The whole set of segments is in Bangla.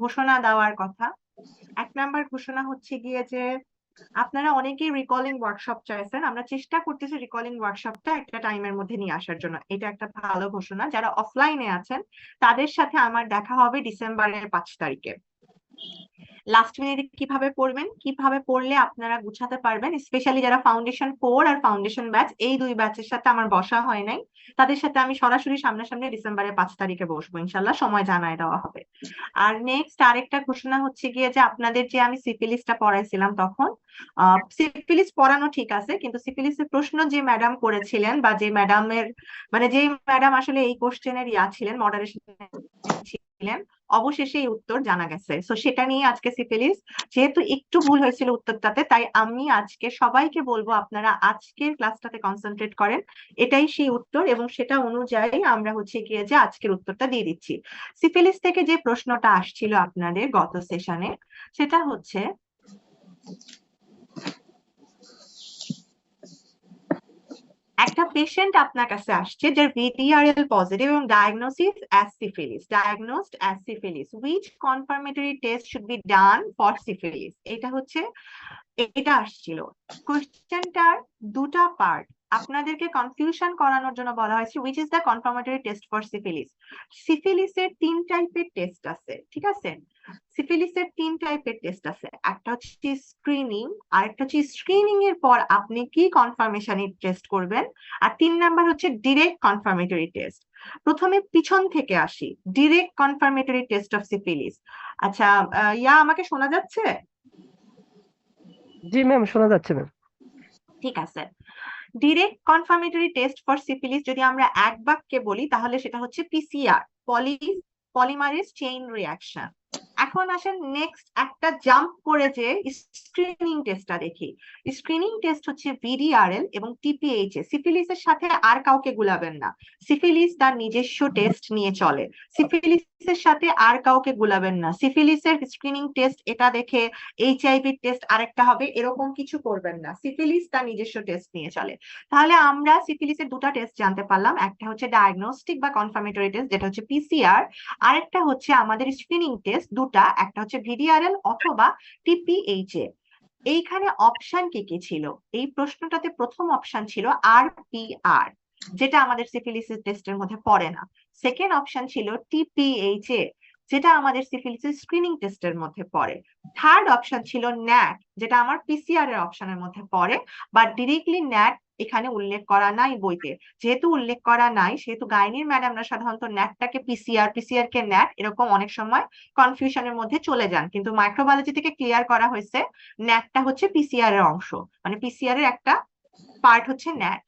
ঘোষণা দেওয়ার কথা। 1 নাম্বার ঘোষণা হচ্ছে গিয়ে যে আপনারা অনেকেই রিকলিং ওয়ার্কশপ চাইছেন, আমরা চেষ্টা করতেছি রিকলিং ওয়ার্কশপটা একটা টাইমের মধ্যে নিয়ে আসার জন্য। এটা একটা ভালো ঘোষণা। যারা অফলাইনে আছেন তাদের সাথে আমার দেখা হবে ডিসেম্বরের 5 তারিখে। লাস্ট মিনিটে কিভাবে পড়বেন, কিভাবে পড়লে আপনারা গুছাতে পারবেন, স্পেশালি যারা ফাউন্ডেশন 4 আর ফাউন্ডেশন ব্যাচ, এই 2 ব্যাচের সাথে আমার বসা হয় নাই, তাদের সাথে আমি সরাসরি সামনাসামনি ডিসেম্বরের 5 তারিখে বসবো, ইনশাল্লাহ সময় জানায় দেওয়া হবে। আর নেক্সট আরেকটা ঘোষণা হচ্ছে গিয়ে যে আপনাদের যে আমি সিফিলিসটা পড়াইছিলাম তখন, সিফিলিস পড়ানো ঠিক আছে, কিন্তু সিফিলিসের প্রশ্ন যে ম্যাডাম করেছিলেন বা যে ম্যাডামের মানে যে ম্যাডাম আসলে এই কোশ্চেনের ছিলেন, মডারেশন ছিলেন, অবশেষে এই উত্তর জানা গেছে। তো সেটা নিয়ে আজকে সিফিলিস, যেহেতু একটু ভুল হয়েছিল উত্তরটাতে, তাই আমি আজকে সবাইকে বলবো আপনারা আজকের ক্লাসটাতে কনসেন্ট্রেট করেন। এটাই সেই উত্তর এবং সেটা অনুযায়ী আমরা হচ্ছে গিয়ে যে আজকের উত্তরটা দিয়ে দিচ্ছি। সিফিলিস থেকে যে প্রশ্নটা আসছিল আপনাদের গত সেশনে, সেটা হচ্ছে একটা পেশেন্ট আপনার কাছে আসছে যার VDRL পজিটিভ এবং diagnosis as syphilis, diagnosed as syphilis, which confirmatory test should be done for syphilis. এটা হচ্ছে, এটা আসছিল। কোশ্চেনটার দুটা পার্ট, আপনাদেরকে কনফিউশন করানোর জন্য বলা হয়েছে which is the confirmatory test for syphilis. সিফিলিসের 3 টাইপের টেস্ট আছে, ঠিক আছে? সিফিলিসের 3 টাইপের টেস্ট আছে, একটা হচ্ছে স্ক্রিনিং, আর একটা হচ্ছে স্ক্রিনিং এর পর আপনি কি কনফার্মেশন টেস্ট করবেন, আর 3 নাম্বার হচ্ছে ডিরেক্ট কনফার্মেটরি টেস্ট। প্রথমে পিছন থেকে আসি, direct confirmatory test of syphilis. আচ্ছা, ইয়া আমাকে শোনা যাচ্ছে? জি ম্যাম, শোনা যাচ্ছে ম্যাম। ঠিক আছে। Direct confirmatory test for syphilis যদি আমরা এক বাক্যে বলি তাহলে সেটা হচ্ছে PCR, পলিমারেজ চেইন রিঅ্যাকশন। এখন আসেন নেক্সট একটা জাম্প করে যে স্ক্রিনিং টেস্টটা দেখি। স্ক্রিনিং টেস্ট হচ্ছে VDRL এবং TPHA। সিফিলিসের সাথে আর কাউকে গুলাবেন না, সিফিলিস তার নিজস্ব টেস্ট নিয়ে চলে, সিফিলিসের সাথে আর কাউকে গুলাবেন না। সিফিলিসের স্ক্রিনিং টেস্ট এটা দেখে HIV টেস্ট আরেকটা হবে, এরকম কিছু করবেন না, সিফিলিস তার নিজস্ব টেস্ট নিয়ে চলে। তাহলে আমরা সিফিলিসের দুটা টেস্ট জানতে পারলাম, একটা হচ্ছে ডায়াগনস্টিক বা কনফার্মেটরি টেস্ট যেটা হচ্ছে PCR, আরেকটা হচ্ছে আমাদের স্ক্রিনিং টেস্ট দুটা, একটা হচ্ছে VDRL অথবা TPHA। এইখানে অপশন কি কি ছিল? এই প্রশ্নটাতে প্রথম অপশন ছিল RPR, যেটা আমাদের সিফিলিসিস টেস্টের মধ্যে পড়ে না। সেকেন্ড অপশন ছিল TPHA, যেটা আমাদের সিফিলিসিস স্ক্রিনিং টেস্টের মধ্যে পড়ে। থার্ড অপশন ছিল NAT, যেটা আমার PCR এর অপশনের মধ্যে পড়ে, বাট ডিরেক্টলি NAT এখানে উল্লেখ করা নাই বইতে। যেহেতু উল্লেখ করা নাই সেহেতু গাইনির ম্যাডামরা সাধারণত ন্যাটটাকে PCR, PCR কে NAT এরকম অনেক সময় কনফিউশনের মধ্যে চলে যান, কিন্তু মাইক্রোবায়োলজি থেকে ক্লিয়ার করা হয়েছে ন্যাটটা হচ্ছে PCR এর অংশ, মানে PCR এর একটা পার্ট হচ্ছে NAT।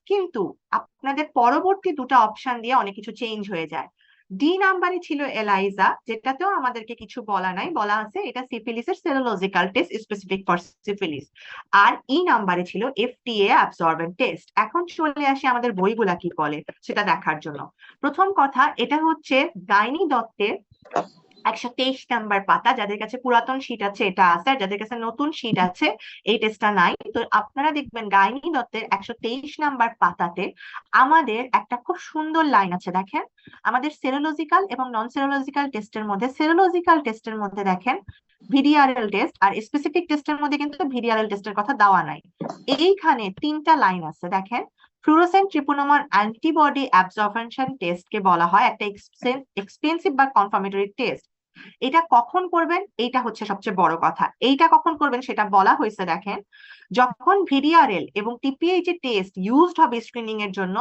কিন্তু আপনাদের পরবর্তী দুটা অপশন দিয়ে অনেক কিছু চেঞ্জ হয়ে যায়। ডি নাম্বারে ছিল এলাইজা, যেটাতেও আমাদেরকে কিছু বলা নাই, বলা আছে এটা সিফিলিসের serological test specific for syphilis. আর ই নাম্বারে ছিল FTA অ্যাবসর্বেন্ট টেস্ট। এখন চলে আসি আমাদের বইগুলা কি বলে সেটা দেখার জন্য। প্রথম কথা, এটা হচ্ছে গাইনি দত্তের 123 নাম্বার পাতা। যাদের কাছে পুরাতন শীট আছে এটা আছে, আর যাদের কাছে নতুন শীট আছে এই টেস্টটা নাই। তো আপনারা দেখবেন গাইনি দত্তের 123 নাম্বার পাতাতে আমাদের একটা খুব সুন্দর লাইন আছে, দেখেন। আমাদের সেরোলজিক্যাল এবং নন সেরোলজিক্যাল টেস্টের মধ্যে, সেরোলজিক্যাল টেস্টের মধ্যে দেখেন VDRL টেস্ট, আর স্পেসিফিক টেস্টের মধ্যে কিন্তু VDRL টেস্টের কথা দেওয়া নাই। এইখানে 3টা লাইন আছে, দেখেন। ফ্লুরোসেন্ট ট্রিপোনোমার অ্যান্টিবডি অ্যাবজর্পশন টেস্ট কে বলা হয় একটা এক্সপেন্সিভ বা কনফার্মেটরি টেস্ট। এটা কখন করবেন, এইটা হচ্ছে সবচেয়ে বড় কথা। এইটা কখন করবেন সেটা বলা হয়েছে, দেখেন। যখন VDRL এবং TPH টেস্ট ইউজড হবে স্ক্রিনিং এর জন্য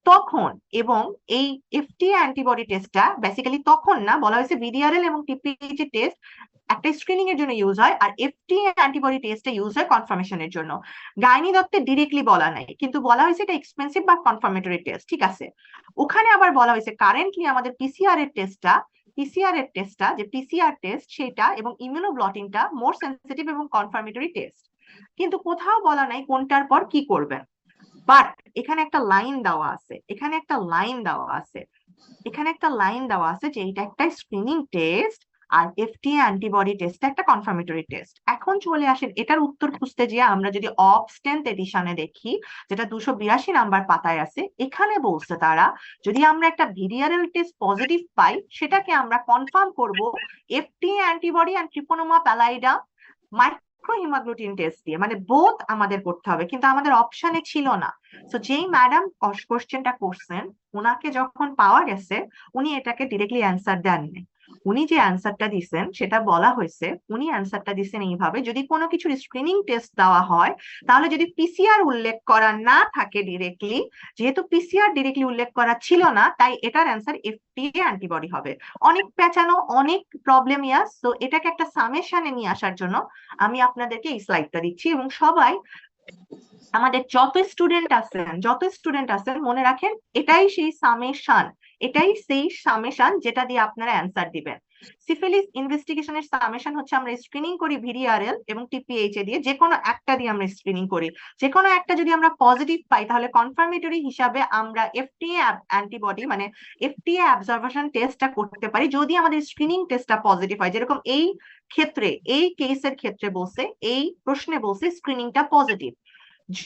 তখন, এবং এই FTA অ্যান্টিবডি টেস্টটা বেসিক্যালি তখন না, বলা হয়েছে VDRL এবং TPH টেস্ট একটা স্ক্রিনিং এর জন্য ইউজ হয়, আর FTA অ্যান্টিবডি টেস্টটা ইউজ হয় কনফার্মেশনের জন্য। গাইনি দত্তে ডিরেক্টলি বলা নাই, কিন্তু বলা হয়েছে এটা এক্সপেন্সিভ বা কনফার্মেটরি টেস্ট, ঠিক আছে। ওখানে আবার বলা হয়েছে কারেন্টলি আমাদের যে PCR টেস্ট সেটা এবং ইমিউনোব্লটিংটা মোর সেন্সিটিভ এবং কনফার্মেটরি টেস্ট, কিন্তু কোথাও বলা নাই কোনটার পর কি করবেন। বাট এখানে একটা লাইন দেওয়া আছে, এখানে একটা লাইন দেওয়া আছে যে এটা একটা স্ক্রিনিং টেস্ট, আর এফটিএ অ্যান্টিবডি টেস্ট একটা কনফার্মেটরি টেস্ট। এখন চলে আসেন এটার উত্তর খুঁজতে গিয়ে আমরা যদি অবস 10th এডিশনে দেখি, যেটা 282 নাম্বার পাতায় আছে, এখানে বলছে তারা যদি আমরা একটা ভিডিআরএল টেস্ট পজিটিভ পাই সেটাকে আমরা কনফার্ম করব এফটিএ অ্যান্টিবডি অ্যান্ড ট্রিপোনোমা প্যালাইডাম মাইক্রোহিমাগ্লুটিন টেস্ট দিয়ে, মানে বোথ আমাদের করতে হবে, কিন্তু আমাদের অপশনে ছিল না। তো যেই ম্যাডাম কোশ্চেনটা করছেন ওনাকে যখন পাওয়া গেছে উনি এটাকে ডিরেক্টলি অ্যান্সার দেননি। উনি যে অ্যান্সারটা দিচ্ছেন সেটা বলা হয়েছে, উনি অ্যান্সারটা দিচ্ছেন এইভাবে, যদি কোনো কিছুর স্ক্রিনিং টেস্ট দেওয়া হয় তাহলে যদি পিসিআর উল্লেখ করা না থাকে ডিরেক্টলি, যেহেতু পিসিআর ডিরেক্টলি উল্লেখ করা ছিল না তাই এটার অ্যান্সার এফটিএ অ্যান্টিবডি হবে। অনেক পেঁচানো, অনেক প্রবলেম, ইয়াস। তো এটাকে একটা সামেশনে নিয়ে আসার জন্য আমি আপনাদেরকে এই স্লাইডটা দিচ্ছি, এবং সবাই আমাদের যত স্টুডেন্ট আছেন মনে রাখেন এটাই সেই সামেশন যেটা দিয়ে আপনারা অ্যান্সার দিবেন। সিফিলিস ইনভেস্টিগেশনের সামেশন হচ্ছে আমরা স্ক্রিনিং করি ভিডিআরএল এবং টিপিএইচ দিয়ে, যে কোনো একটা দিয়ে আমরা স্ক্রিনিং করি। যে কোনো একটা যদি আমরা পজিটিভ পাই তাহলে কনফার্মেটরি হিসাবে আমরা এফটিএ অ্যান্টিবডি মানে এফটিএ অ্যাবজর্বেশন টেস্টটা করতে পারি যদি আমাদের স্ক্রিনিং টেস্টটা পজিটিভ হয়। যেরকম এই কেসের ক্ষেত্রে বলছে, এই প্রশ্নে বলছে স্ক্রিনিংটা পজিটিভ।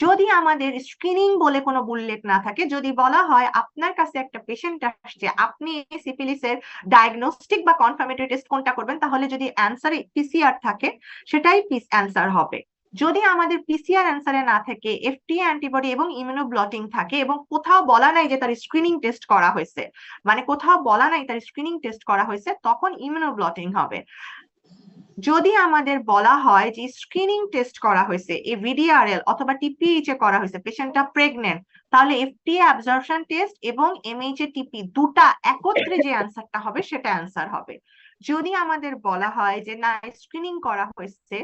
যদি আমাদের স্ক্রিনিং বলে কোনো উল্লেখ না থাকে, যদি বলা হয় আপনার কাছে একটা পেশেন্ট আসছে, আপনি সিফিলিসের ডায়াগনস্টিক বা কনফার্মেটরি টেস্ট কোনটা করবেন, তাহলে যদি অ্যান্সারে পিসিআর থাকে সেটাই অ্যান্সার হবে। যদি আমাদের পিসিআর অ্যান্সারে না থাকে, এফটিএ অ্যান্টিবডি এবং ইমিউনোব্লটিং থাকে এবং কোথাও বলা নাই যে তার স্ক্রিনিং টেস্ট করা হয়েছে, মানে কোথাও বলা নাই তার স্ক্রিনিং টেস্ট করা হয়েছে, তখন ইমিউনোব্লটিং হবে। যদি আমাদের বলা হয় যে স্ক্রিনিং টেস্ট করা হয়েছে, এই ভিডিআরএল অথবা টিপিএইচ এ করা হয়েছে, পেশেন্টটা প্রেগনেন্ট, তাহলে এফটিএ অ্যাবজর্পশন টেস্ট এবং এমএইচ এ টিপি দুটা একত্রে যে অ্যান্সারটা হবে সেটা অ্যান্সার হবে। যদি আমাদের বলা হয় যে না স্ক্রিনিং করা হয়েছে,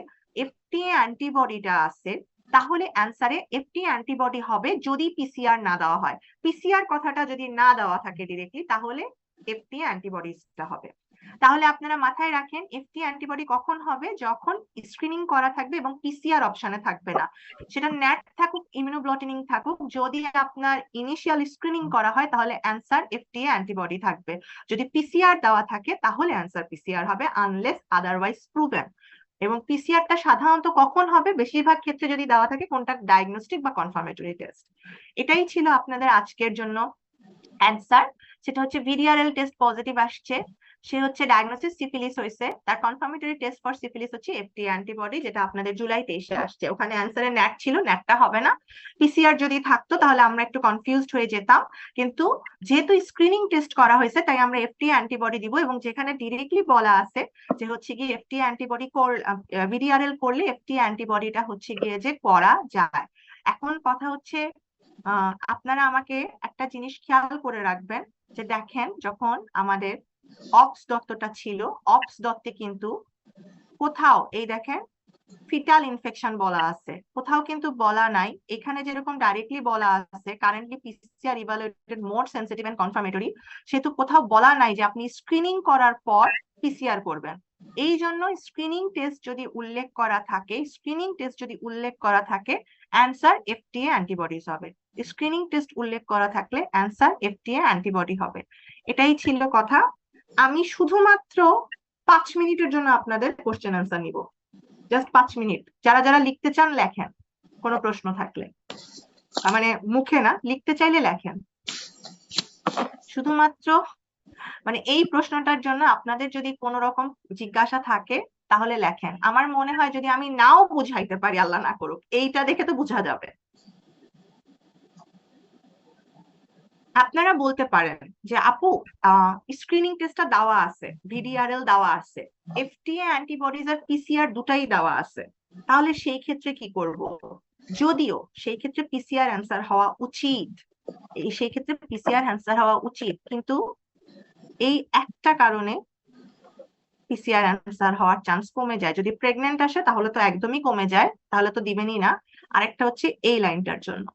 এফটিএ অ্যান্টিবডিটা আছে, তাহলে অ্যান্সারে এফটিএ অ্যান্টিবডি হবে যদি পিসিআর না দেওয়া হয়। পিসিআর কথাটা যদি না দেওয়া থাকে ডিরেক্টলি তাহলে এফটিএ অ্যান্টিবডিটা হবে। তাহলে আপনারা মাথায় রাখেন এফটিএ অ্যান্টিবডি কখন হবে, যখন স্ক্রিনিং করা থাকবে এবং পিসিআর অপশনে থাকবে না। সেটা ন্যাট থাকুক ইমিউনোব্লটিনিং থাকুক, যদি আপনার ইনিশিয়াল স্ক্রিনিং করা হয় তাহলে অ্যান্সার এফটিএ অ্যান্টিবডি থাকবে। যদি পিসিআর দেওয়া থাকে তাহলে অ্যান্সার পিসিআর হবে, আনলেস আদারওয়াইজ প্রুভেন। এবং পিসিআরটা সাধারণত কখন হবে, বেশিরভাগ ক্ষেত্রে যদি দেওয়া থাকে কোনটা ডায়াগনস্টিক বা কনফার্মেটরি টেস্ট। এটাই ছিল আপনাদের আজকের জন্য অ্যান্সার। সেটা হচ্ছে ভিডিআরএল টেস্ট পজিটিভ আসছে, সে হচ্ছে ডায়াগনোসিস সিফিলিস হয়েছে, তার কনফার্মেটরি টেস্ট ফর সিফিলিস হচ্ছে এফটিএ অ্যান্টিবডি, যেটা আপনাদের জুলাই 23-এ আসছে। ওখানে অ্যান্সারে ন্যাট ছিল, ন্যাটটা হবে না। পিসিআর যদি থাকতো তাহলে আমরা একটু কনফিউজড হয়ে যেতাম, কিন্তু যেহেতু স্ক্রিনিং টেস্ট করা হয়েছে তাই আমরা এফটিএ অ্যান্টিবডি দিব। এবং যেখানে ডিরেক্টলি বলা আছে যে হচ্ছে গিয়ে এফটিএ অ্যান্টিবডি ভিডিআরএল করলে এফটিএ অ্যান্টিবডিটা হচ্ছে গিয়ে যে করা যায়। এখন কথা হচ্ছে আপনারা আমাকে একটা জিনিস খেয়াল করে রাখবেন, যে দেখেন যখন আমাদের অপস দত্তটা ছিল, অপস দত্তে কিন্তু কোথাও এই দেখেন ফিটাল ইনফেকশন বলা আছে, কোথাও কিন্তু বলা নাই। এখানে যেরকম ডাইরেক্টলি বলা আছে currently PCR evaluated more sensitive and confirmatory, সেহেতু কোথাও বলা নাই যে আপনি স্ক্রিনিং করার পর পিসিআর করবেন। এই জন্য স্ক্রিনিং টেস্ট যদি উল্লেখ করা থাকে অ্যান্সার এফটিএ অ্যান্টিবডিজ হবে। স্ক্রিনিং টেস্ট উল্লেখ করা থাকলে অ্যান্সার এফটিএ অ্যান্টিবডি হবে। এটাই ছিল কথা। আমি শুধুমাত্র 5 মিনিটের জন্য আপনাদের কোশ্চেন অ্যান্সার নিব, জাস্ট 5 মিনিট। যারা যারা লিখতে চান লেখেন, কোনো প্রশ্ন থাকলে, মানে মুখে না, লিখতে চাইলে লেখেন। শুধুমাত্র মানে এই প্রশ্নটার জন্য আপনাদের যদি কোনো রকম জিজ্ঞাসা থাকে তাহলে লেখেন। আমার মনে হয় যদি আমি নাও বুঝাইতে পারি, আল্লাহ না করুক, এইটা দেখে তো বোঝা যাবে। আপনারা বলতে পারেন যে আপু স্ক্রিনিং টেস্টটা দেওয়া আছে, ভিডিআরএল দেওয়া আছে, এফটিএ অ্যান্টিবডিজ আর পিসিআর দুটাই দেওয়া আছে, তাহলে সেই ক্ষেত্রে কি করব? যদিও সেই ক্ষেত্রে পিসিআর অ্যান্সার হওয়া উচিত, কিন্তু এই একটা কারণে পিসিআর অ্যান্সার হওয়ার চান্স কমে যায়। যদি প্রেগনেন্ট আসে তাহলে তো একদমই কমে যায়, তাহলে তো দিবেনই না। আরেকটা হচ্ছে এই লাইনটার জন্য।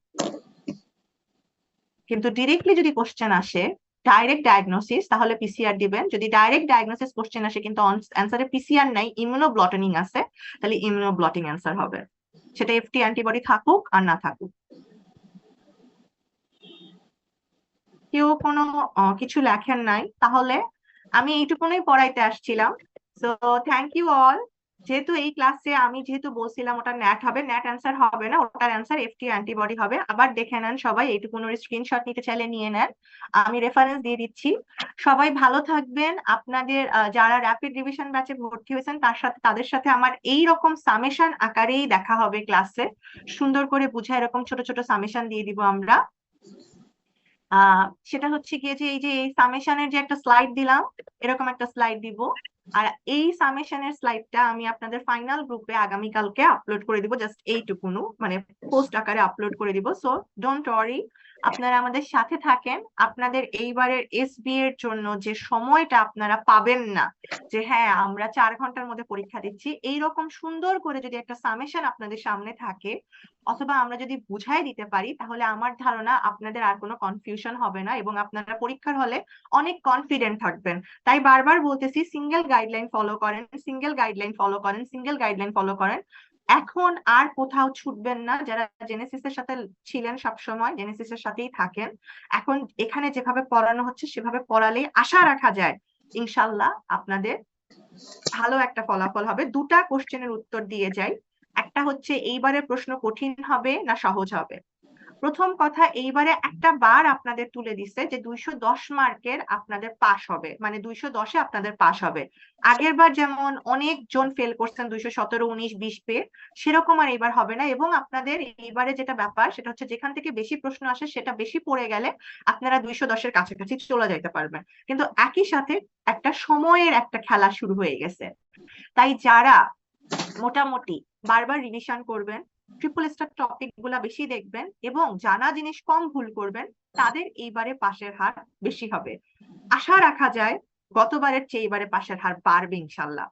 কিন্তু ডিরেক্টলি যদি কোশ্চেন আসে ডাইরেক্ট ডায়াগনোসিস তাহলে পিসিআর দিবেন। যদি ডাইরেক্ট ডায়াগনোসিস কোশ্চেন আসে কিন্তু অ্যান্সারে পিসিআর নাই, ইমিউনোব্লটিনিং আছে, তাহলে ইমিউনোব্লটিং অ্যান্সার হবে, সেটা এফটি অ্যান্টিবডি থাকুক আর না থাকুক। কেউ কোনো কিছু লেখেন নাই, তাহলে আমি এইটুকুনই পড়াইতে আসছিলাম। So thank you all. যেহেতু এই ক্লাসে আমি যেহেতু বলছিলাম ওটা ন্যাট হবে, ন্যাট অ্যান্সার হবে না, ওটার অ্যান্সার এফটি অ্যান্টিবডি হবে। আবার দেখে নেন সবাই, এইটুকুন স্ক্রিনশট নিতে চাইলে নিয়ে নেন, আমি রেফারেন্স দিয়ে দিচ্ছি। সবাই ভালো থাকবেন। আপনাদের যারা র্যাপিড রিভিশন ব্যাচে ভর্তি হয়েছেন তাদের সাথে আমার এই রকম সামেশন আকারেই দেখা হবে ক্লাসে। সুন্দর করে বুঝা এরকম ছোট ছোট সামেশন দিয়ে দিব আমরা। সেটা হচ্ছে গিয়ে যে এই যে এই সামেশনের যে একটা স্লাইড দিলাম, এরকম একটা স্লাইড দিব। আর এই সামেশনের স্লাইডটা আমি আপনাদের ফাইনাল গ্রুপে আগামীকালকে আপলোড করে দিব, জাস্ট এইটুকুনো, মানে পোস্ট আকারে আপলোড করে দিব। সো ডোন্ট ওয়ারি, আপনারা আমাদের সাথে থাকেন। আপনাদের এইবারের এসবি এর জন্য যে সময়টা আপনারা পাবেন না, যে হ্যাঁ আমরা 4 ঘন্টার মধ্যে পরীক্ষা দিচ্ছি, এইরকম সুন্দর করে যদি একটা সামেশন আপনাদের সামনে থাকে, অথবা আমরা যদি বুঝাই দিতে পারি, তাহলে আমার ধারণা আপনাদের আর কোনো কনফিউশন হবে না এবং আপনারা পরীক্ষার হলে অনেক কনফিডেন্ট থাকবেন। তাই বারবার বলতেছি, সিঙ্গেল গাইডলাইন ফলো করেন, সিঙ্গেল গাইডলাইন ফলো করেন, সিঙ্গেল গাইডলাইন ফলো করেন। এখন আর কোথাও ছুটবেন না। যারা জেনেসিসের সাথে ছিলেন সবসময়, জেনেসিসের সাথেই থাকেন। এখন এখানে যেভাবে পড়ানো হচ্ছে সেভাবে পড়ালেই আশা রাখা যায় ইনশাল্লাহ আপনাদের ভালো একটা ফলাফল হবে। দুটা কোশ্চেনের উত্তর দিয়ে যাই। একটা হচ্ছে এইবারের প্রশ্ন কঠিন হবে না সহজ হবে। প্রথম কথা, এইবারে একটা বার আপনাদের তুলে দিচ্ছে যে 210 মার্কের আপনাদের পাস হবে, মানে 210-এ আপনাদের পাস হবে। আগের বার যেমন অনেকজন ফেল করছেন 217, 19, 20 পেয়ে, সেরকম আর এবার হবে না। এবং আপনাদের এইবারে যেটা ব্যাপার সেটা হচ্ছে, যেখান থেকে বেশি প্রশ্ন আসে সেটা বেশি পড়ে গেলে আপনারা 210-এর কাছাকাছি চলে যাইতে পারবেন। কিন্তু একই সাথে একটা সময়ের একটা খেলা শুরু হয়ে গেছে। তাই যারা মোটামুটি বারবার রিভিশন করবেন, ট্রিপল স্টার টপিক গুলা বেশি দেখবেন এবং জানা জিনিস কম ভুল করবেন, তাদের এইবারে পাশের হার বেশি হবে। আশা রাখা যায় গতবারের চেয়ে এবারে পাশের হার বাড়বে ইনশাল্লাহ।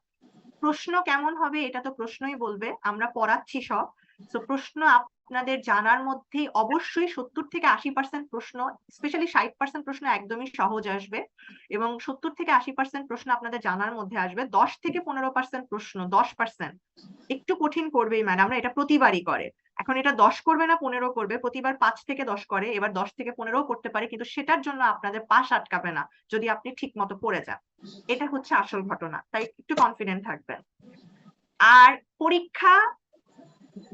প্রশ্ন কেমন হবে এটা তো প্রশ্নই বলবে, আমরা পড়াচ্ছি সব। তো প্রশ্ন আপনাদের জানার মধ্যেই অবশ্যই 70 থেকে 80% প্রশ্ন, স্পেশালি 60% প্রশ্ন একদমই সহজ আসবে এবং 70 থেকে 80% প্রশ্ন আপনাদের জানার মধ্যে আসবে। 10 থেকে 15% প্রশ্ন, 10% একটু কঠিন করবেই ম্যাডামরা, এটা প্রতিবারই করে। এখন এটা 10 করবে না 15 করবে, প্রতিবার 5 থেকে 10 করে, এবার 10 থেকে 15 করতে পারে, কিন্তু সেটার জন্য আপনাদের পাশ আটকাবে না যদি আপনি ঠিক মতো পড়ে যান। এটা হচ্ছে আসল ঘটনা, তাই একটু কনফিডেন্ট থাকবেন। আর পরীক্ষা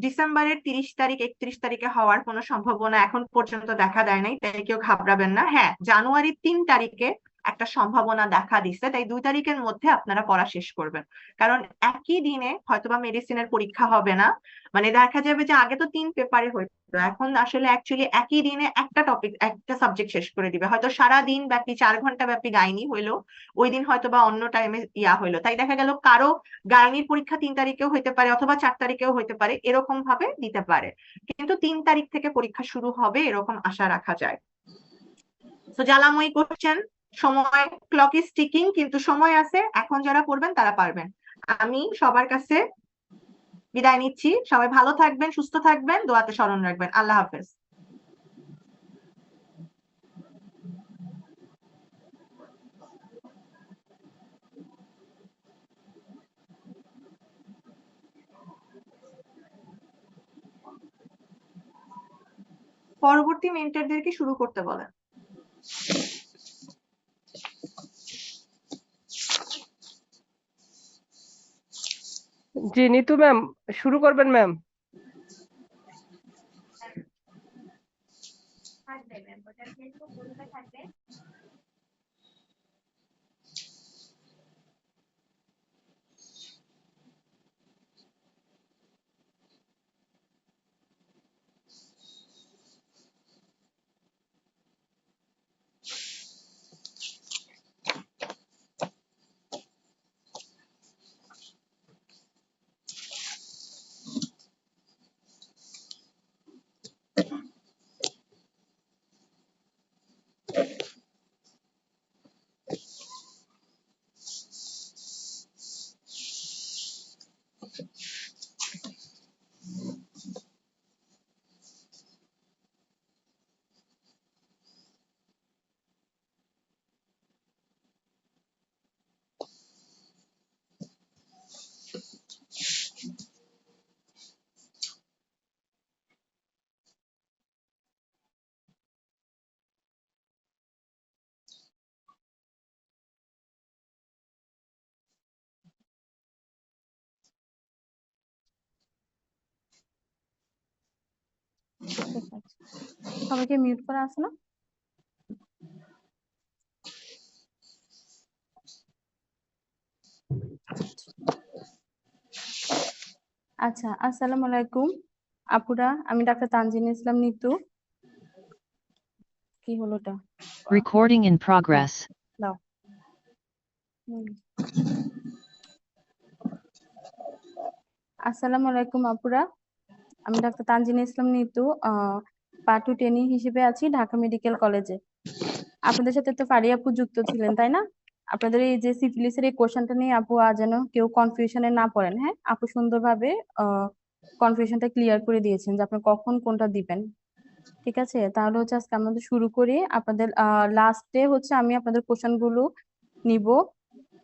ডিসেম্বরের 30 তারিখ 31 তারিখে হওয়ার কোনো সম্ভাবনা এখন পর্যন্ত দেখা দেয় নাই, তাই কেউ ঘাবড়াবেন না। হ্যাঁ, জানুয়ারির 3 তারিখে একটা সম্ভাবনা দেখা দিচ্ছে, তাই 2 তারিখের মধ্যে আপনারা পড়া শেষ করবেন। কারণ একই দিনে হয়তোবা মেডিসিনের পরীক্ষা হবে না, মানে দেখা যাবে যে আগে তো 3 পেপারে হইতো, এখন আসলে অ্যাকচুয়ালি একই দিনে একটা টপিক, একটা সাবজেক্ট শেষ করে দিবে। হয়তো সারা দিন ব্যাপী 4 ঘন্টা ব্যাপী গাইনি হইলো, ওই দিন হয়তোবা অন্য টাইমে হইলো, তাই দেখা গেল কারো গাইনির পরীক্ষা 3 তারিখেও হইতে পারে অথবা 4 তারিখেও হইতে পারে, এরকম ভাবে দিতে পারে। কিন্তু 3 তারিখ থেকে পরীক্ষা শুরু হবে এরকম আশা রাখা যায়। তো জ্বালাময়ী কোশ্চেন, সময়, ক্লক ইজ টিকিং, কিন্তু সময় আছে, এখন যারা পড়বেন তারা পারবেন। আমি সবার কাছে বিদায় নিচ্ছি। সবাই ভালো থাকবেন, সুস্থ থাকবেন, দোয়াতে স্মরণ রাখবেন। আল্লাহ হাফেজ। পরবর্তী মেন্টরদেরকে শুরু করতে বলেন। জি নিতু ম্যাম, শুরু করবেন ম্যাম। ঠিক আছে, সবাইকে মিউট করা আছে না? আচ্ছা, আসসালামু আলাইকুম আপুরা, আমি ডাক্তার তানজিন ইসলাম নিতু। কি হলো ওটা? Recording in progress. দাও। আসসালামু আলাইকুম আপুরা, আমি ডাক্তার তানজিন ইসলাম নিতু, পার্ট 2 ট্রেনিং হিসেবে আছি ঢাকা মেডিকেল কলেজে। আপনাদের সাথে তো ফারিয়া আপু যুক্ত ছিলেন, তাই না? আপনাদের এই যে সিফিলিসের এই কোশ্চেনটা নিয়ে আপু যেন কেউ কনফিউশনে না পড়েন। হ্যাঁ, আপু সুন্দরভাবে কনফিউশনটা ক্লিয়ার করে দিয়েছেন যে আপনি কখন কোনটা দিবেন। ঠিক আছে, তাহলে হচ্ছে আজকে আমাদের শুরু করি। আপনাদের লাস্টে হচ্ছে আমি আপনাদের কোশ্চেন গুলো নিব,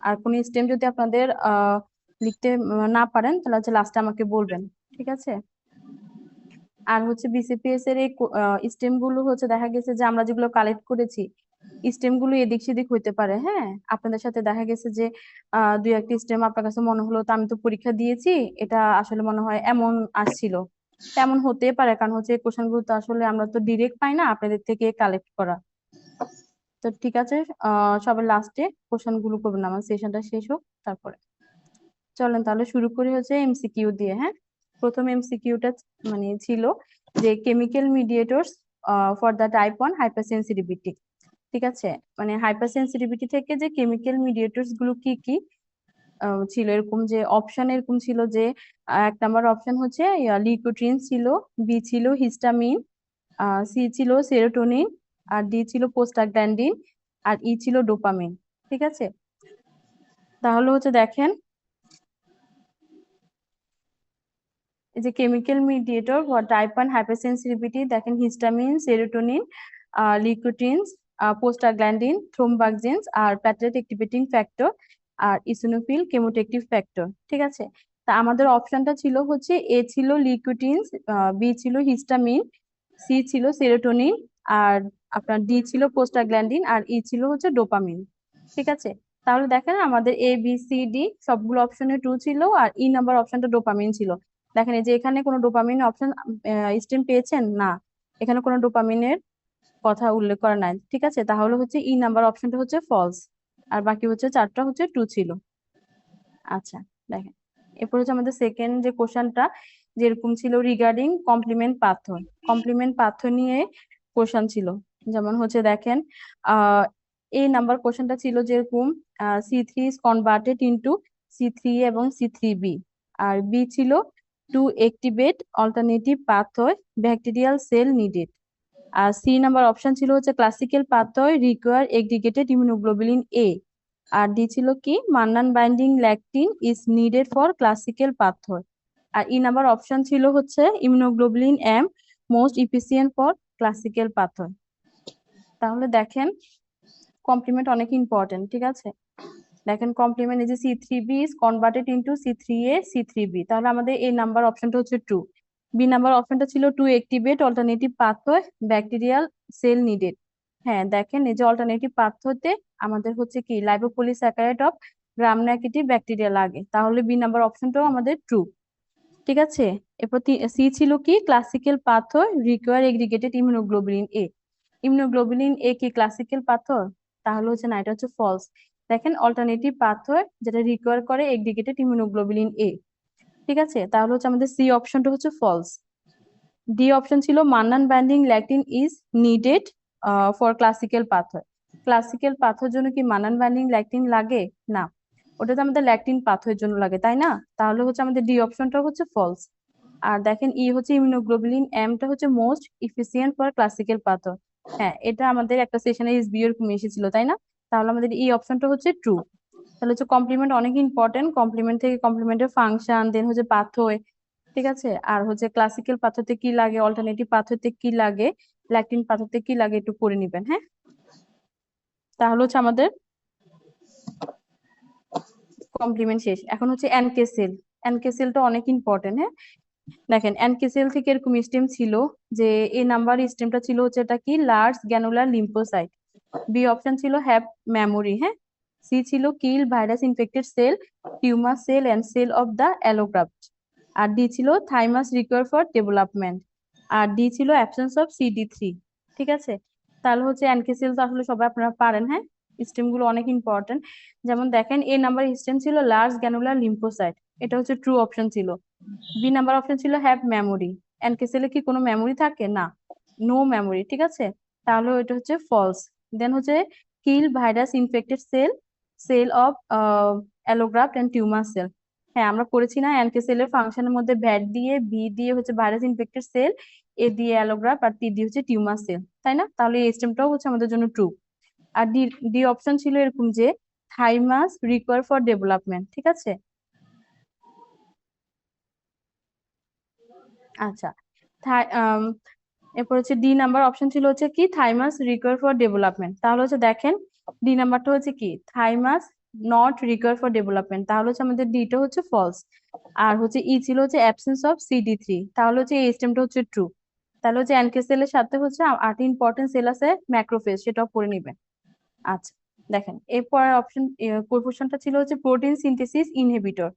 আর কোন স্টেম যদি আপনাদের লিখতে না পারেন তাহলে হচ্ছে লাস্টে আমাকে বলবেন। ঠিক আছে, আর হচ্ছে বিসিপিএস এর এই স্টেম গুলো হচ্ছে দেখা গেছে যে আমরা যেগুলো কালেক্ট করেছি স্টেম গুলো এদিক সেদিক হইতে পারে। হ্যাঁ, আপনাদের সাথে দেখা গেছে যে দুই একটা স্টেম আপনার কাছে মনে হলো তো আমি তো পরীক্ষা দিয়েছি, এটা আসলে মনে হয় এমন আসছিল। তেমন হতে পারে, কারণ হচ্ছে এই কোশ্চেন গুলো তো আসলে আমরা তো ডিরেক্ট পাই না, আপনাদের থেকে কালেক্ট করা। তো ঠিক আছে, সবার লাস্টে কোশ্চেন গুলো করবেন, আমার সেশনটা শেষ হোক তারপরে। চলেন তাহলে শুরু করি হচ্ছে এমসিকিউ দিয়ে। হ্যাঁ, প্রথম এমসিকিউটা মানে ছিল যে chemical mediators for the type 1 hypersensitivity. ঠিক আছে, মানে হাইপারসেনসিটিভিটি থেকে যে কেমিক্যাল মিডিয়েটরস গুলো কি কি ছিল, এরকম যে অপশন এরকম ছিল যে এক নাম্বার অপশন হচ্ছে লিকোট্রিন ছিল, বি ছিল হিস্টামিন, সি ছিল সেরোটোনিন, আর ডি ছিল প্রোস্টাগ্ল্যান্ডিন, আর ই ছিল ডোপামিন। ঠিক আছে, তাহলে হচ্ছে দেখেন এই যে chemical mediator for type 1 hypersensitivity, দেখেন হিস্টামিন, সেরোটোনিন, লিকোট্রিনস, প্রোস্টাগ্ল্যান্ডিন, থ্রোম্বাক্সিনস, আর প্যাটেলেট অ্যাক্টিভেটিং ফ্যাক্টর, আর ইসোনোফিল কেমোটেকটিভ ফ্যাক্টর। ঠিক আছে, তা আমাদের অপশনটা ছিল হচ্ছে এ ছিল লিকোটিনস, বি ছিল হিস্টামিন, সি ছিল সেরোটোনিন, আর আপনার ডি ছিল প্রোস্টাগ্ল্যান্ডিন, আর ই ছিল হচ্ছে ডোপামিন। ঠিক আছে, তাহলে দেখেন আমাদের এ বি সি ডি সবগুলো অপশনে ট্রু ছিল, আর ই নাম্বার অপশনটা ডোপামিন ছিল। দেখেন এই যে এখানে কোনো ডোপামিন অপশন স্টেম পেয়েছেন না, এখানে কোনো ডোপামিনের কথা উল্লেখ করা নাই। ঠিক আছে, তাহলে হচ্ছে ই নাম্বার অপশনটা হচ্ছে ফলস, আর বাকি হচ্ছে চারটা হচ্ছে ট্রু ছিল। আচ্ছা, দেখেন এরপর হচ্ছে আমাদের সেকেন্ড যে কোশ্চেনটা যেরকম ছিল রিগার্ডিং কমপ্লিমেন্ট পাথর। কমপ্লিমেন্ট পাথর নিয়ে কোশ্চেন ছিল, যেমন হচ্ছে দেখেন এই নাম্বার কোশ্চেনটা ছিল যেরকম C3 is converted into C3 এবং C3b, আর বি ছিল to activate alternative pathway bacterial cell needed, আর সি নাম্বার অপশন ছিল হচ্ছে classical pathway require aggregated immunoglobulin A, আর ডি ছিল কি mannan binding lectin is needed for classical pathway, আর ই নাম্বার অপশন ছিল হচ্ছে immunoglobulin M most efficient for classical pathway. তাহলে দেখেন কমপ্লিমেন্ট অনেক ইম্পর্টেন্ট। ঠিক আছে, দেখেন কমপ্লিমেন্ট এই যে C3b is converted into C3a C3b, তাহলে আমাদের এই নাম্বার অপশনটা হচ্ছে ট্রু। বি নাম্বার অপশনটা ছিল to activate alternative pathway bacterial cell needed. হ্যাঁ, দেখেন এই যে অল্টারনেটিভ পাথওয়েতে আমাদের হচ্ছে কি lipopolysaccharide of gram negative bacteria লাগে, তাহলে বি নাম্বার অপশনটাও আমাদের ট্রু। ঠিক আছে, এরপর সি ছিল কি ক্লাসিক্যাল পাথর require aggregated immunoglobulin A. Immunoglobulin A কি ক্লাসিক্যাল পাথর? তাহলে হচ্ছে না, এটা হচ্ছে ফলস। দেখেন অল্টারনেটিভ পাথর যেটা রিকোয়ার করে এগ্রিগেটেড ইমিউনোগ্লোবুলিন এ। ঠিক আছে, তাহলে হচ্ছে আমাদের সি অপশনটা হচ্ছে ফলস। ডি অপশন ছিল mannan binding lectin is needed for classical পাথর। ক্লাসিক্যাল পাথর জন্য কি মান্নান বাইন্ডিং ল্যাকটিন লাগে? না, ওটা তো আমাদের ল্যাকটিন পাথরের জন্য লাগে, তাই না? তাহলে হচ্ছে আমাদের ডি অপশনটা হচ্ছে ফলস। আর দেখেন ই হচ্ছে ইমিউনোগ্লোবুলিন এমটা হচ্ছে মোস্ট ইফিসিয়েন্ট ফর ক্লাসিক্যাল পাথর। হ্যাঁ, এটা আমাদের একটা সেশনে এসবিও এরকম এসেছিল, তাই না? তাহলে আমাদের ই অপশনটা হচ্ছে ট্রু। তাহলে হচ্ছে কমপ্লিমেন্ট অনেক ইম্পর্টেন্ট, কমপ্লিমেন্ট থেকে কমপ্লিমেন্টের ফাংশন, দেন হচ্ছে পাথওয়ে। ঠিক আছে, আর হচ্ছে ক্লাসিক্যাল পাথরতে কি লাগে, অল্টারনেটিভ পাথরতে কি লাগে, ল্যাকটিন পাথরতে কি লাগে একটু পড়ে নিবেন। হ্যাঁ, তাহলে হচ্ছে আমাদের কমপ্লিমেন্ট শেষ। এখন হচ্ছে এনকে সেল। এনকে সেলটা অনেক ইম্পর্টেন্ট। হ্যাঁ, দেখেন এনকে সেল থেকে এরকম স্টেম ছিল যে এই নাম্বার স্টেমটা ছিল হচ্ছে এটা কি large granular lymphocyte. B option ছিল হ্যাভ মেমোরি। হ্যাঁ, সি ছিল kill virus infected cell, tumour cell and cell of the allograft, আর ডি ছিল থাইমাস রিকোয়ার ফর ডেভেলপমেন্ট। আর ডি ছিল অ্যাবসেন্স অফ CD3। ঠিক আছে, তাহলে হচ্ছে এনকে সেল তো আসলে সবাই আপনারা পারেন। হ্যাঁ, স্টেম গুলো অনেক ইম্পর্টেন্ট। যেমন দেখেন এ নাম্বার স্টেম ছিল লার্জ গ্যানুলার লিম্ফোসাইট, এটা হচ্ছে ট্রু অপশন ছিল। বি নাম্বার অপশন ছিল হ্যাভ মেমোরি। এনকে সেলে কি কোনো মেমোরি থাকে? না, নো মেমোরি। ঠিক আছে, তাহলে এটা হচ্ছে ফলস। দেন হচ্ছে kill virus infected cell, cell of allograft and tumour cell. হ্যাঁ, আমরা পড়েছি না এনকে সেলের ফাংশনের মধ্যে ভ্যাট দিয়ে, বি দিয়ে হচ্ছে ভাইরাস ইনফেক্টেড সেল, এ দিয়ে অ্যালোগ্রাফট আর টি দিয়ে হচ্ছে টিউমার সেল, তাই না? তাহলে এই স্টেমটাও হচ্ছে আমাদের জন্য ট্রু। আর ডি ডি অপশন ছিল এরকম যে থাইমাস রিকোয়ার ফর ডেভেলপমেন্ট। ঠিক আছে, আচ্ছা। এরপর হচ্ছে ডি নাম্বার অপশন ছিল হচ্ছে কি থাইমাস রিকোয়ার ফর ডেভেলপমেন্ট। তাহলে হচ্ছে দেখেন ডি নাম্বারটা হচ্ছে কি thymus not require for development, তাহলে হচ্ছে আমাদের ডিটা হচ্ছে ফলস। আর হচ্ছে ই ছিল হচ্ছে অ্যাবসেন্স অফ CD3, তাহলে হচ্ছে এই স্টেমটা হচ্ছে ট্রু। তাহলে হচ্ছে এনকে সেলের সাথে হচ্ছে 8টি ইম্পর্টেন্ট সেল আছে ম্যাক্রোফেজ, সেটাও পড়ে নিবেন। আচ্ছা, দেখেন এরপর অপশন কোশ্চেনটা ছিল হচ্ছে প্রোটিন সিনথেসিস ইনহিবিটর।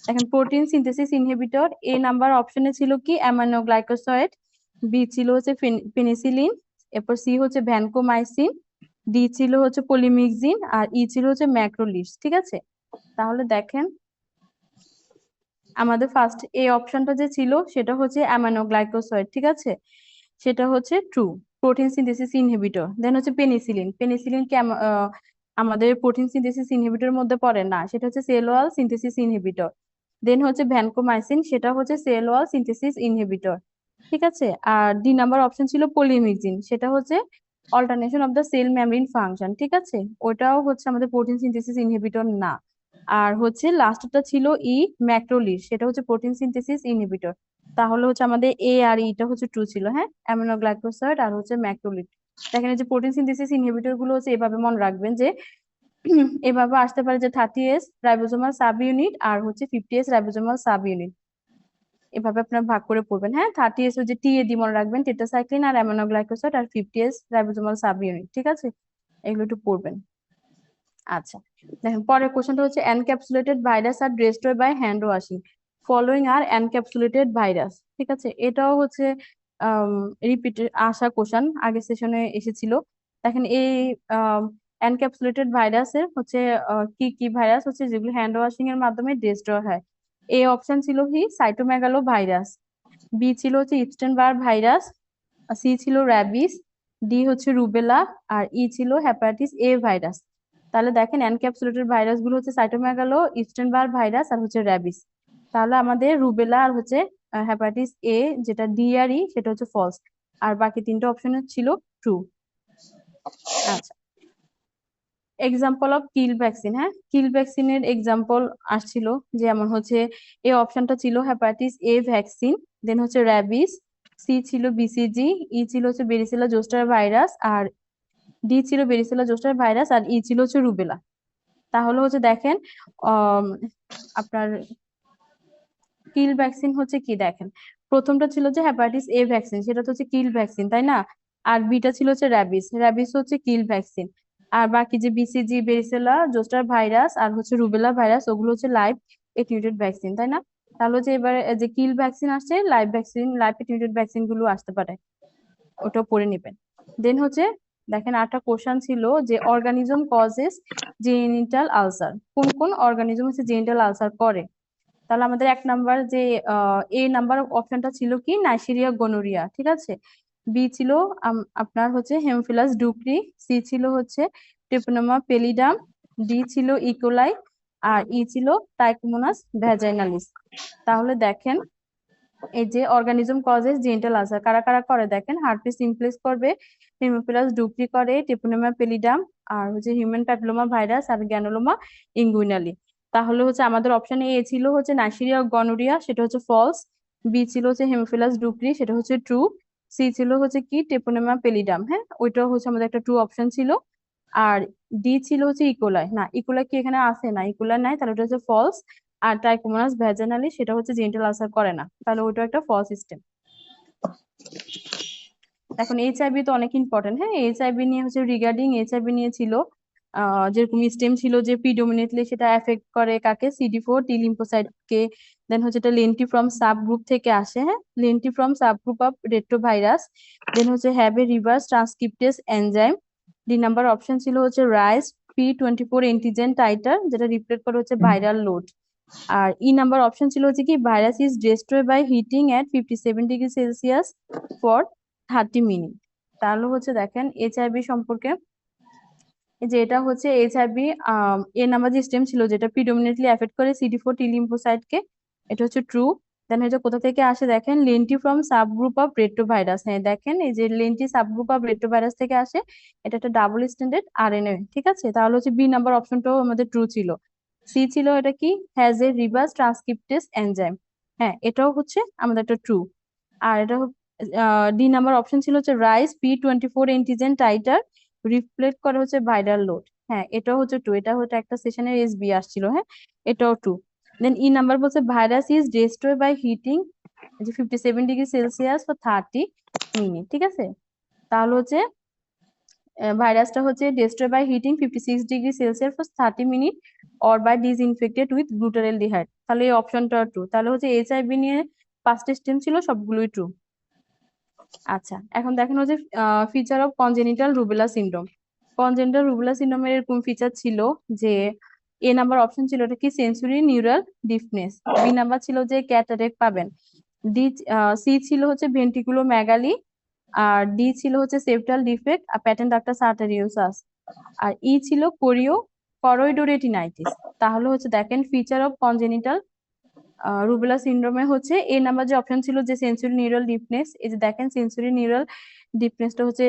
দেখেন প্রোটিন সিনথেসিস ইনহিবিটর এ নাম্বার অপশনে ছিল কি অ্যামাইনো গ্লাইকোসাইড, বি ছিল হচ্ছে পেনিসিলিন, এরপর সি হচ্ছে ভ্যানকোমাইসিন, ডি ছিল হচ্ছে পলিমিক্সিন, আর ই ছিল হচ্ছে ম্যাক্রোলিডস। ঠিক আছে, তাহলে দেখেন আমাদের ফার্স্ট এ অপশনটা যে ছিল সেটা হচ্ছে অ্যামাইনো গ্লাইকোসাইড। ঠিক আছে, সেটা হচ্ছে ট্রু, প্রোটিন সিনথেসিস ইনহিবিটর। দেন হচ্ছে পেনিসিলিন, পেনিসিলিন কি আমাদের প্রোটিন সিনথেসিস ইনহিবিটরের মধ্যে পড়ে? না, সেটা হচ্ছে সেল ওয়াল সিনথেসিস ইনহিবিটর। দেন হচ্ছে ভ্যানকোমাইসিন, সেটা হচ্ছে সেল ওয়াল সিনথেসিস ইনহিবিটর। ঠিক আছে, আর ডি নাম্বার অপশন ছিল পলিমিক্সিন, সেটা হচ্ছে alternation of the cell membrane function. ঠিক আছে, ওটাও হচ্ছে আমাদের প্রোটিন সিনথেসিস ইনহিবিটর না। আর হচ্ছে লাস্টটা ছিল ই ম্যাক্রোলিড, সেটা হচ্ছে প্রোটিন সিনথেসিস ইনহিবিটর। তাহলে হচ্ছে আমাদের এ আর ইটা হচ্ছে ট্রু ছিল। হ্যাঁ, অ্যামিনো গ্লাইকোসাইড আর হচ্ছে ম্যাক্রোলিড। দেখেন এই যে প্রোটিন সিনথেসিস ইনহিবিটর গুলো হচ্ছে এভাবে মনে রাখবেন যে এভাবে আসতে পারে যে 30S রাইবোজোমাল সাব ইউনিট আর হচ্ছে 50S রাইবোজোমাল সাব ইউনিট, এভাবে আপনার ভাগ করে পড়বেন। হ্যাঁ, 30S ওই যে টি এ ডি মনে রাখবেন, টেট্রাসাইক্লিন আর অ্যামিনো গ্লাইকোসাইড, আর 50S রাইবোজোমাল সাব ইউনিট। ঠিক আছে, এগুলো একটু পড়বেন। আচ্ছা, দেখেন পরের কোশ্চেনটা হচ্ছে encapsulated virus are destroy by hand washing, following are encapsulated virus. ঠিক আছে, এটাও হচ্ছে রিপিট আসা কোশ্চেন, আগের সেশনে এসেছিল। দেখেন এই এনক্যাপসুলেটেড ভাইরাসের হচ্ছে কি কি ভাইরাস হচ্ছে যেগুলো হ্যান্ড ওয়াশিং এর মাধ্যমে ডেস্ট্রয় হয়। এ অপশন ছিল কি সাইটোমেগালো ভাইরাস, বি ছিল হচ্ছে ইপস্টেন-বার ভাইরাস, সি ছিল র্যাবিস, ডি হচ্ছে রুবেলা, আর ই ছিল হেপাটাইটিস এ ভাইরাস। তাহলে দেখেন এনক্যাপসুলেটেড ভাইরাস গুলো হচ্ছে সাইটোমেগালো, ইপস্টেন-বার ভাইরাস আর হচ্ছে র্যাবিস। তাহলে আমাদের রুবেলা আর হচ্ছে হেপাটাইটিস এ যেটা ডি আর ই সেটা হচ্ছে ফলস, আর বাকি তিনটা অপশন ছিল ট্রু। আচ্ছা, এক্সাম্পল অফ কিল ভ্যাকসিন। হ্যাঁ, কিল ভ্যাকসিনের এক্সাম্পল আসছিল, যেমন হচ্ছে এ অপশনটা ছিল হেপাটাইটিস এ ভ্যাকসিন, দেন হচ্ছে র্যাবিস, সি ছিল BCG, ই ছিল হচ্ছে বেরিসেলা জোস্টার ভাইরাস, আর ডি ছিল বেরিসেলা জোস্টার ভাইরাস, আর ই ছিল হচ্ছে রুবেলা। তাহলে হচ্ছে দেখেন আপনার কিল ভ্যাকসিন হচ্ছে কি, দেখেন প্রথমটা ছিল যে হেপাটাইটিস এ ভ্যাকসিন, সেটা তো হচ্ছে কিল ভ্যাকসিন, তাই না? আর বিটা ছিল হচ্ছে র্যাবিস, র্যাবিস হচ্ছে কিল ভ্যাকসিন। আর বাকি যে BCG বেরিসেলা জোস্টার ভাইরাস আর হচ্ছে রুবেলা ভাইরাস, ওগুলো হচ্ছে লাইভ এটিউটেড ভ্যাকসিন, তাই না? তাহলে হচ্ছে এবার যে কিল ভ্যাকসিন আসছে, লাইভ ভ্যাকসিন, লাইভ এটিউটেড ভ্যাকসিন গুলো আসতে পারে, ওটাও পড়ে নেবেন। দেন হচ্ছে দেখেন আরেকটা কোশ্চেন ছিল যে অর্গানিজম কজেস জেনিটাল আলসার, কোন কোন অর্গানিজম হচ্ছে জেনিটাল আলসার করে? তাহলে আমাদের এক নাম্বার যে এ নাম্বার অপশনটা ছিল কি নাইজেরিয়া গনোরিয়া। ঠিক আছে, বি ছিল আপনার হচ্ছে হেমোফিলাস ডুক্রি, সি ছিল হচ্ছে ট্রিপোনোমা পেলিডাম, ডি ছিল ইকোলাই, আর ই ছিল টাইকোমোনাস ভ্যাজাইনালিস। তাহলে দেখেন এই যে অর্গানিজম কজেস জেনিটাল আলসার কারা কারা করে, দেখেন হার্পিস সিমপ্লেক্স করবে, হেমোফিলাস ডুক্রি করে, ট্রিপোনোমা পেলিডাম, আর হচ্ছে হিউম্যান প্যাপিলোমা ভাইরাস, আর গ্যানোলোমা ইঙ্গুইনালি। তাহলে হচ্ছে আমাদের অপশন এ ছিল হচ্ছে নাইজেরিয়া গনোরিয়া, সেটা হচ্ছে ফলস, বি ছিল হচ্ছে হেমোফিলাস ডুক্রি, সেটা হচ্ছে ট্রু, সি ছিল হচ্ছে কি ট্রিপোনোমা পেলিডাম, হ্যাঁ ওইটাও হচ্ছে আমাদের একটা ট্রু অপশন ছিল, আর ডি ছিল হচ্ছে ইকোলাই। না, ইকোলাই কি এখানে আছে? না, ইকোলাই নাই, তাহলে ওটা হচ্ছে ফলস। আর ট্রাইকোমোনাস ভ্যাজানালি সেটা হচ্ছে জেনিটাল আলসার করে না, তাহলে ওইটা একটা ফলস সিস্টেম। এখন HIV তো অনেক ইম্পর্টেন্ট। হ্যাঁ, HIV নিয়ে হচ্ছে রিগার্ডিং HIV নিয়ে ছিল যেরকম স্টেম ছিল যে প্রিডোমিনেটলি সেটা এফেক্ট করে কাকে, CD4 টি লিম্ফোসাইট কে। দেন হচ্ছে এটা লেন্টিফ্রম সাব গ্রুপ থেকে আসে, হ্যাঁ, lentiform sub group of retrovirus. Then হচ্ছে have a reverse transcriptase enzyme. D number option ছিল হচ্ছে রাইজ P24 এন্টিজেন টাইটার, যেটা রিপ্লেট করে হচ্ছে ভাইরাল লোড। আর ই নাম্বার অপশন ছিল হচ্ছে কি virus is destroy by heating at 57°C for 30 minute. তাহলে হচ্ছে দেখেন এইচআইভি সম্পর্কে, যে এটা হচ্ছে এইচআইভি এ নাম্বার যে স্টেম ছিল যেটা প্রিডোমিনেটলি এফেক্ট করে CD4 টি লিম্ফোসাইট কে, এটা হচ্ছে ট্রু। দেন এটা কোথা থেকে আসে দেখেন, lenti from subgroup of retrovirus. হ্যাঁ দেখেন এই যে লেন্টি সাবগ্রুপ অফ রেট্রোভাইরাস থেকে আসে, এটা একটা ডাবল স্ট্যান্ডার্ড RNA, ঠিক আছে। তাহলে হচ্ছে বি নাম্বার অপশনটাও আমাদের ট্রু ছিল। সি ছিল এটা কি has a reverse transcriptase enzyme, হ্যাঁ এটাও হচ্ছে আমাদের একটা ট্রু। আর এটা ডি নাম্বার অপশন ছিল হচ্ছে rice P24 antigen titre reflect করে হচ্ছে ভাইরাল লোড, হ্যাঁ এটাও হচ্ছে ট্রু। এটা হচ্ছে একটা সেশনের SB আসছিল, হ্যাঁ এটাও ট্রু। দেন ই নাম্বার বলছে virus is destroy by heating যে 57°C ফর 30 মিনিট, ঠিক আছে। তাহলে হচ্ছে ভাইরাসটা হচ্ছে destroy by heating 56°C for 30 minute or by disinfected with glutaraldehyde. তাহলে এই অপশনটা ট্রু। তাহলে হচ্ছে এইচআইভি নিয়ে 5টা স্টেম ছিল, সবগুলোই ট্রু। আচ্ছা, এখন দেখেন হচ্ছে feature of congenital rubella syndrome. Congenital rubella সিনড্রোমের এরকম ফিচার ছিল যে এ নাম্বার অপশন ছিল এটা কি সেন্সরি নিউরাল ডিফনেস, বি নাম্বার ছিল যে ক্যাটারেক্ট পাবেন, ডি সি ছিল হচ্ছে ভেন্ট্রিকুলো মেগালি, আর ডি ছিল হচ্ছে সেপ্টাল ডিফেক্ট আর প্যাটেন্ট ডাক্টাস আর্টেরিওসাস, আর ই ছিল করয়েডোরেটিনাইটিস। তাহলে হচ্ছে দেখেন ফিচার অফ কনজেনিটাল রুবেলা সিনড্রোমে হচ্ছে এ নাম্বার যে অপশন ছিল যে সেন্সরি নিউরাল ডিফনেস, এই যে দেখেন সেন্সরি নিউরাল ডিফনেসটা হচ্ছে